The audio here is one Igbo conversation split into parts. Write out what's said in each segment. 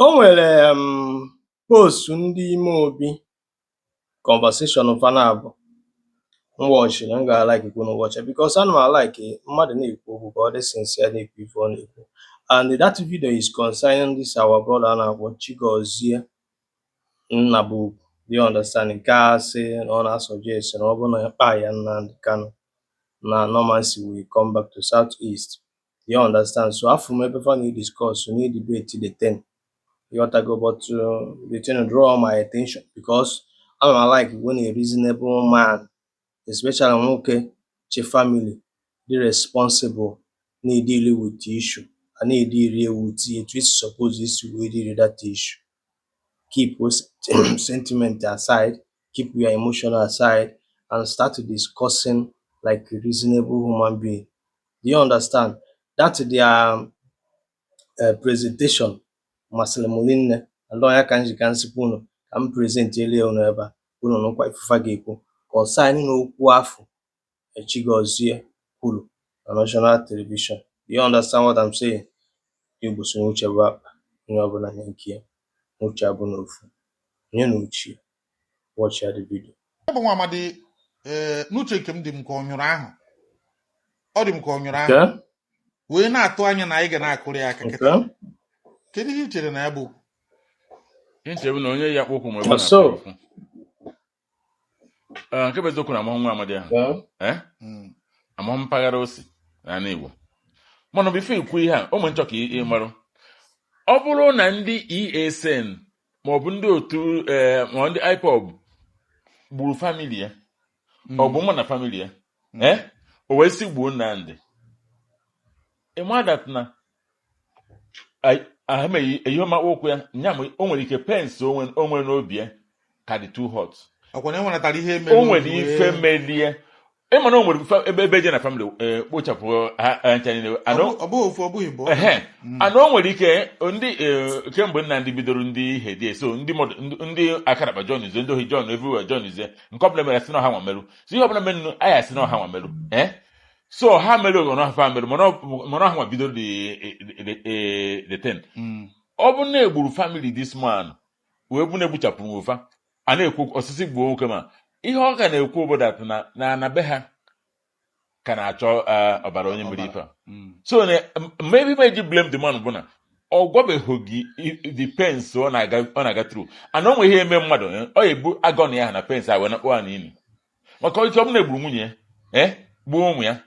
O nwere post ndị ime obi conversation fanabụ watching m ga-alike ikwu n'ụbọchị because ana m alike mmadụ na-ekwu okwu ka ọ dị sincere na-ekwu ife ọ na-ekwu, and that video is concerning this our brother a na-akpọ Chigozie Nnabugu. Do you understand? Nke a sị na ọ na-suggest na ọ bụrụ na kpaa ya Nnamdi Kanu na normalcy will come back to Southeast. Do you understand? So after m ebe fa na-discuss so na-debate the thing. You got to go, but the thing draw my attention because I don't like when a reasonable man, especially nwoke, che family, the responsible, need deal with the issue. I need deal with it. It's supposed to deal with that issue. Keep sentiment aside, keep your emotion aside, and start discussing like a reasonable human being. Do you understand? That's their presentation. Masịrị and onye ka nji ka nsịpụ unu ka m prezentịrị unu ebe a unu nụkwa ifufe ga-ekwu ka ọ saịnị n'okwu afọ Chigozie kwuru na national television. Do you understand what I'm saying? Igbo so n'uche bụ akpa, onye ọbụla nye nke ya, n'uche abụ n'ofu, onye na uche watch the video. Ọ bụ nwa amadi n'uche nke m dị m ka ọ nyụrụ ahụ, ọ dị m ka ọ nyụrụ ahụ wee na-atụ anya na anyị ga na-akụrụ ya aka kịta. Kedu ihe i chere na ya bụ nchebu na onye ya kpokwu mgbe na-afụ nke bụ eziokwu na amahụ nwa amadi ahụ amahụ mpaghara osi na Igbo mana bifo ikwu ihe a ụmụ nchọ ka ị marụ ọ bụrụ na ndị ESN maọbụ ndị otu ma ndị IPOB gburu famili ya ọ bụ mma na famili ya o wee si gbuo Nnamdi ịmadat na ahụmeghị ihe ọma okwu ya nya o nwere ike pens o nwere n'obi ya ka dị too hot o nwere ife melie ịmana o nwere ebe je na family kpochapụ ha ncha niile ana o nwere ike ndị kemgbe Nnamdi bidoro ndị hedie so ndị akaraba John Ize ndị ohi John everywhere John Ize nke ọbụla mere si na ọha nwamerụ so ihe ọbụla mere anya si na ọha nwamerụ so ha mere ọnụ ha mere mana ọha nwa bidoro the ten ọ bụ na egburu family this man wee bụ na-egbuchapụrụ ụfa a na-ekwu osisi gbuo nwoke ma ihe ọ ka na-ekwu obodo na be ha ka na-achọ ọbara onye mere ife so maybe may ji blame the man bụ na ọ gwabeghị the pens ọ na-aga through ana o nwe ihe eme mmadụ ọ ebu agọn ya na pens a wee na-akpọ ha n'ili maka ike ọ bụ na egburu nwunye ya gbuo ụmụ ya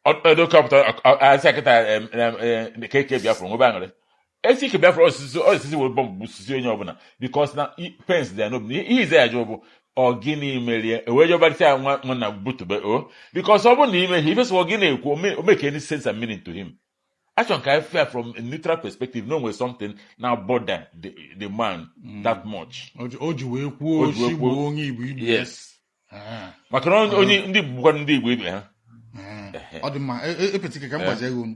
ọdụkọpụta asị akịta keke Biafra nwebe aṅụrị esi ike Biafra osisi wee bọmbụ osisi onye ọbụla because na pens dị ya n'obi ihe ize ya jụ bụ ọ gịnị merie ewee jọbarịsị ya nwanna butube because ọ bụrụ na ime ihe ifesọ gị na-ekwu o make any sense and meaning to him. Actually, can I fear from a neutral perspective, no way something now bother the man that much. Yes. Maka onye ndị bụkwa ndị Igbo ibe ha. Ọ dị mma epetike ka m gbazie ego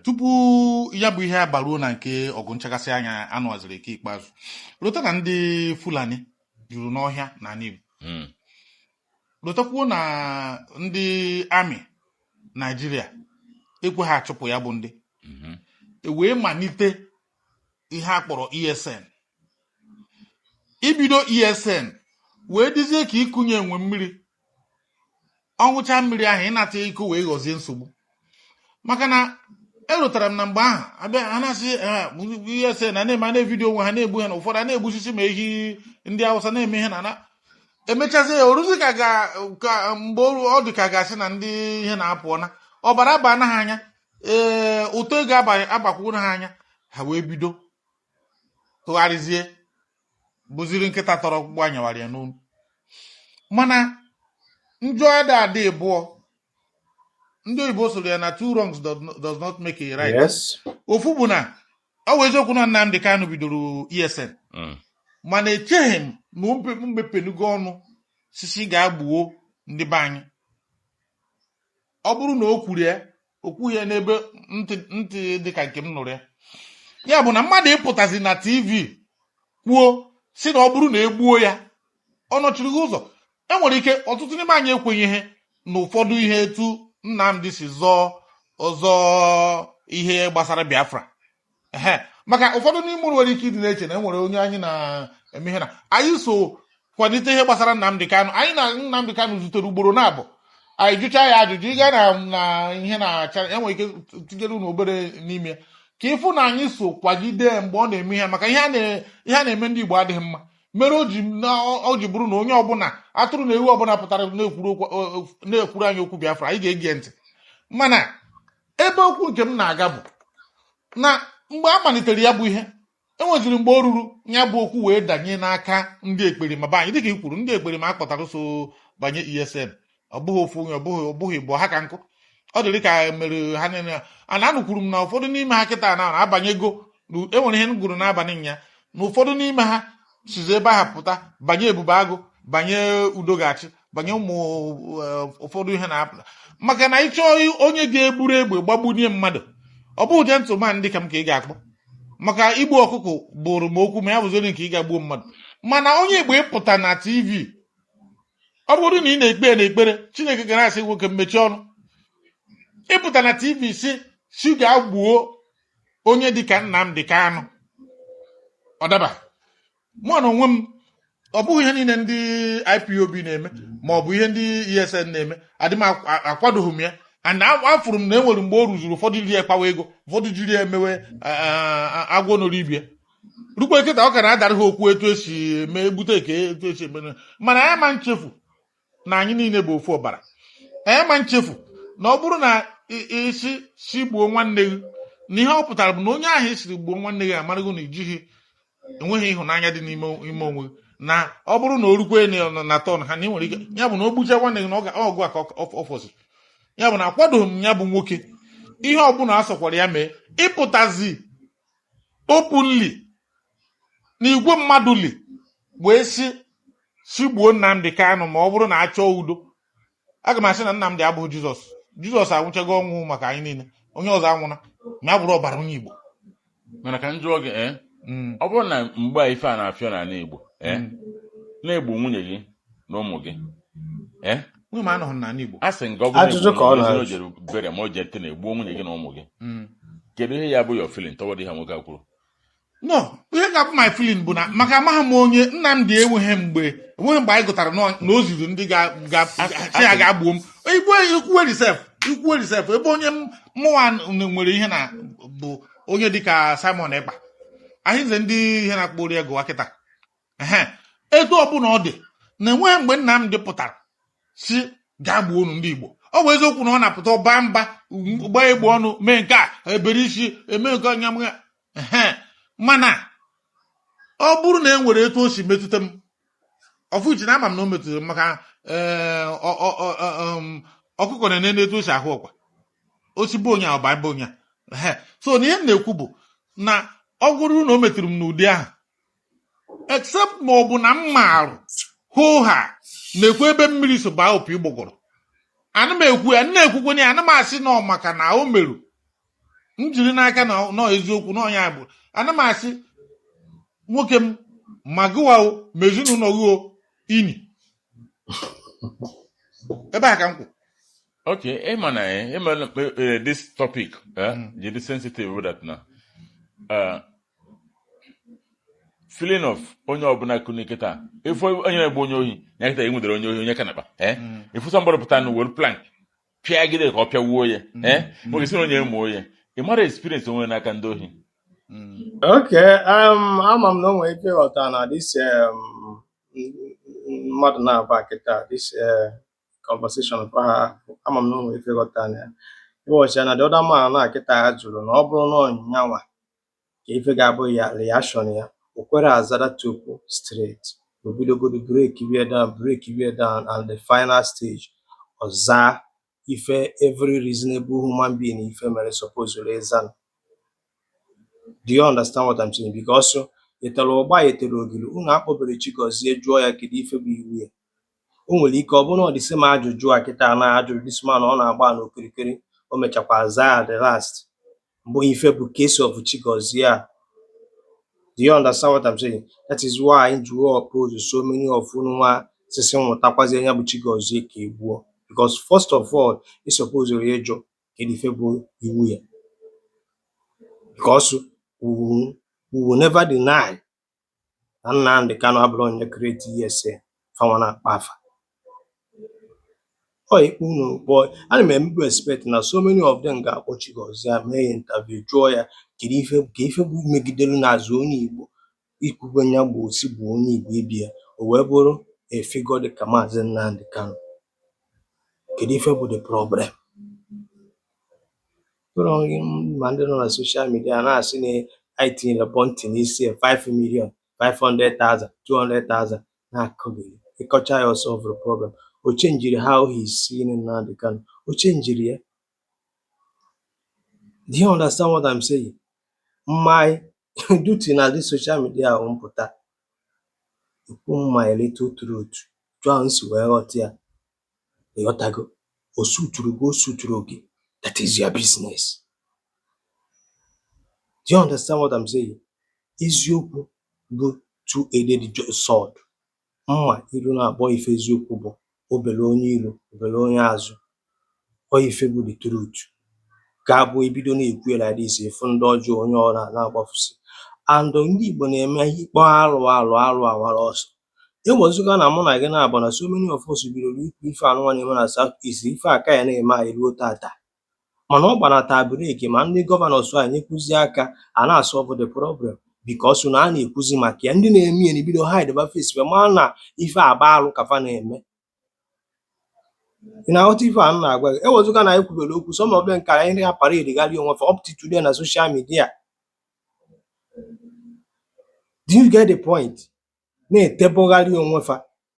tupu ya bụ ihe abaruo na nke ọgụ nchakasị anya anụaziri ike ikpeazụ lota na ndị Fulani juru n'ọhịa na Igbo lotakwuo na ndị amị Naijiria ekwe ha achụpụ ya bụ ndị wee malite ihe a kpọrọ ESN ibido ESN wee dizie ka ịkụnye enwe mmiri ọnwụcha mmiri ahụ ịnata iko wee ghọzie nsogbu maka na erotara m na mgbe ahụ abịa ha na-asị ESN na na-eme na vidio onwe ha na-egbu ha na ụfọdụ a na-egbusisi ma ehi ndị Hausa na-eme ihe na emechazi ya oruzi ka mgbe ọ dị ka gasị na ndị ihe na-apụọ na ọbara aba na ha anya ụtọ ego agbakwuru ha anya ha wee bido tụgharịzie bụziri nkịta tọrọ ọkpụkpụ anyawara ya n'onu mana njọ adị abụọ ndị oyibo soro ya na two wrongs does not make a right. Yes. Ofu bụ na ọ wụ eziokwu na Nnamdi Kanu bidoro ESN mana echeghị m na mmepenugo ọnụ sisi ga-agbuo ndị be anyị ọ bụrụ na o kwuru ya n'ebe ntị dịka nke m nụrụ ya bụ na mmadụ ịpụtazi na TV kwuo si na ọ bụrụ na egbuo ya ọ nọchiri ụzọ enwere ike ọtụtụ n'ime anyị ekwenye ihe na ụfọdụ ihe etu Nnamdi si ọzọ ihe gbasara Biafra maka ụfọdụ n'ime unu nwere ike ịdị na-eche na enwere onye anyị na-eme ihe na anyị so kwalite ihe gbasara Nnamdi Kanu. Anyị na Nnamdi Kanu zutere ugboro na-abụ, anyị jụchaa ya ajụjụ, ịga na ihe na-acha enwere ike tinyere unu obere n'ime ka ịfụ na anyị so kwagide mgbe ọ na-eme ihe, maka ihe a na-eme ndị Igbo adịghị mma, mere o ji bụrụ na onye ọbụla atụrụ na ewu ọbụla pụtara na-ekwuru anyị okwu Biafra anyị ga-ege ntị. mana ebe okwu nke m na-aga bụ na mgbe a malitere ya bụ ihe, enweziri mgbe o ruru ya bụ okwu wee danye n'aka ndị ekperima be anyị. Dịka i kwuru, ndị ekperima a kpọtara so banye ESN, ọ bụghị ofu onye, ọ bụghị Igbo ha ka nkụ. Ọ dịrị ka mere ha niile ana anụkwuru m na ụfọdụ n'ime ha kịta na-abanyego, enwere ihe m gụrụ n'abalị nya na ụfọdụ n'ime ha sizi ebe ahụ pụta banye Ebube Agụ, banye Udogachi, banye ụmụ ụfọdụ ihe na-apụta, maka na ịchọọ onye ga-egburu egbe gbagbunye mmadụ, ọ bụghị gentleman dịka m ka ị ga-akpọ, maka igbu ọkụkọ bụrụ m okwu ma ya bụzi onye nke ị ga-gbuo mmadụ. mana onye Igbo ịpụta na TV, ọ bụrụ na ị na-ekpe n'ekpere Chineke gara asị nwoke mmechi ọnụ, ịpụta na TV si ga-gbuo onye dịka Nnamdi Kanu, ọ daba. mụ na onwe m, ọ bụghị ihe niile ndị IPOB na-eme ma ọ bụ ihe ndị ESN na-eme adị m akwadoghị m ya, and afụrụ m na enwere mgbe o ruzuru ụfọdụ jiri ekpawa ego, ụfọdụ jiri emewe agwọ nọrọ ibie rukwa nkịta. Ọ ka na-adara ha okwu etu esi eme ebute eke etu esi eme, mana anyị ma nchefu na anyị niile bụ ofu ọbara. Anyị ma nchefu na ọ bụrụ na isi gbuo nwanne gị, na ihe ọ pụtara bụ na onye ahụ esiri gbuo nwanne gị amarago na ijighị enweghị ịhụnanya dị n'ime onwe, na ọ bụrụ na o rukwe na tọn ha na ị nwere ike, ya bụ na o gbucha nwanne gị na ọgụ aka ọfọsị, ya bụ na akwadoghị m ya bụ nwoke ihe ọbụla a sọkwara ya mee. Ịpụtazi openly na igwe mmadụ li wee si gbuo Nnamdi Kanu ma ọ bụrụ na achọọ udo, aga m asị na Nnamdi abụghị Jizọs anwụchago ọnwụ maka anyị niile, onye ọzọ anwụna ma ya bụrụ ọbara onye Igbo. mana ka m jụọ gị ọ bụrụ na mgbe a ife a na-afịọ n'ala Igbo na-egbu nwunye gị na ụmụ gị, nwunye m anọghị n'ala Igbo, a sị nga ọ bụrụ o jere bere ma o jete na-egbuo nwunye gị na ụmụ gị, kedu ihe ya bụ your feeling toward ihe nwoke a kwuru? no, ihe ga-abụ my feeling bụ na maka amaghị m onye Nnamdi enweghị mgbe anyị gụtara na o ziri ndị ga-asị ya ga-agbuo m. Ikwuwe risef ebe onye mụnwa nwere ihe na bụ onye dịka Simon Ekpa, ahịze ndị ihe na-akpọri ego kịta etu ọbụla ọ dị na enweghị mgbe Nnamdi pụtara si gaa gbuo unu ndị Igbo. Ọ bụ eziokwu na ọ na-apụta ọba mba gbaa egbe ọnụ mee nke a ebere isi eme nke anya mana ọ bụrụ na e nwere etu o si metụta m, ọfụchi na ama m na o metụtara m, maka ọkụkọ na-ene etu o si ahụ ọkwa osigbo onye ọba mba onye so na ihe m na-ekwu bụ na ọ bụrụ na o metụrụ m n'ụdị ahụ, except ma ọ bụ na m maarụ hụ ha na-ekwu ebe mmiri so baa opi gbọgọrọ, ana m ekwu ya, na-ekwukwenye ya, ana m asị na ọ maka na o merụ m jiri n'aka na eziokwu na ọnya bụ, ana m asị nwoke m ma gụwa ma ezinụlọ gị ini ebe a ka m kwụ. Okay, this topic is sensitive with that now. Feeling of onye ọbụla kuniketa ifu onye na-egbu onye ohi ya kita enwedere onye ohi onye kanaba ifu somebody pụta na wel plank pịa gide ka ọ pịawuo ya nwoke si na onye emu ya ị mara experience onwe n'aka ndị ohi. Okay, ama m na o nwere ike ịghọta na this mmadụ na-aba kịta this conversation ama m na o nwere ike ịghọta na ya ịghọcha na the other man na kịta ya jụrụ na ọ bụrụ na ọnyịnya nwa ka ife ga-abụ ya reaction ya, o kwere azara tupu straight, o bidogodo break way down and the final stage ọza ife every reasonable human being ife mere suppose reason. Do you understand what I'm saying? Because etere ụgba etere ogiri, unu akpọbere Chigozie jụọ ya kedu ife bụ iwu ya, o nwere ike ọ bụrụ na ọ dịsị ma ajụjụ a kịta na ajụrụ this man ọ na-agba n'okirikiri, o mechakwa aza the last mbụ ife bụ case of Chigozie a. Do you understand what I'm saying? That is why I do oppose so many of unwa sisi nwatakwazi anya bụ Chigozie ka egbuo, because first of all it's supposed to rejo kedu ife bụ iwu ya, because we will never deny na Nnamdi Kanu abụrụ onye create ESN fanwa na-akpa afa. Ikpe unu kpọọ, ana m emebu expect na so many of them ga-akpọchi Gọzie mee ya interview jụọ ya kedu ife bụ megidelu n'azụ onye Igbo ikwube nya bụ osi bụ onye Igbo ibi ya o wee bụrụ a figure dị ka Maazị Nnamdi Kanu. Kedu ife bụ the problem? Ma ndị nọ na soshal midia na-asị na anyị tinyere bọntị n'isi 5 million 500,000 200,000 na-akọghị ịkọcha ya solve the problem. O chenjiri how he is seeing Nnamdi Kanu. O chenjiri ya. Do you understand what I'm saying? My duty na this social media ahụ mpụta ikwu my little truth jụọ nsi wee ghọta ya ịghọtago. O suturu gị o suturu gị, that is your business. Do you understand what I'm saying? Eziokwu bụ two-edged sword. Mma ilu na-abụọ ife eziokwu bụ obere onye ilu obere onye azụ. Ife bụ the truth ga-abụ ebido na-ekwu ya like this efu ndị ọjọọ onye ọra na-agbafusi. And ndị Igbo na-eme ikpe alụ awara ọsọ. Enwezuga na mụ na gị na-abụ na so many of us bidoro ikwu ife anụnwa na-eme na South East, ife aka ya na-eme anyị ruo tata. Mana ọ gbanata breki ma ndị gọvanọs anyị nyekwuzi aka a na-asolve the problem because na a na-ekwuzi maka ya. Ndị na-eme ya bido hide ba face ma na ife aba alụ kafa na-eme. Ị na-aghọta ife a na-agwa gị? Enwezuga na anyị kwubere okwu some of them ka anyị na parade gali onwe for up to today na social media. Do you get the point? Na-etebogharị onwe fa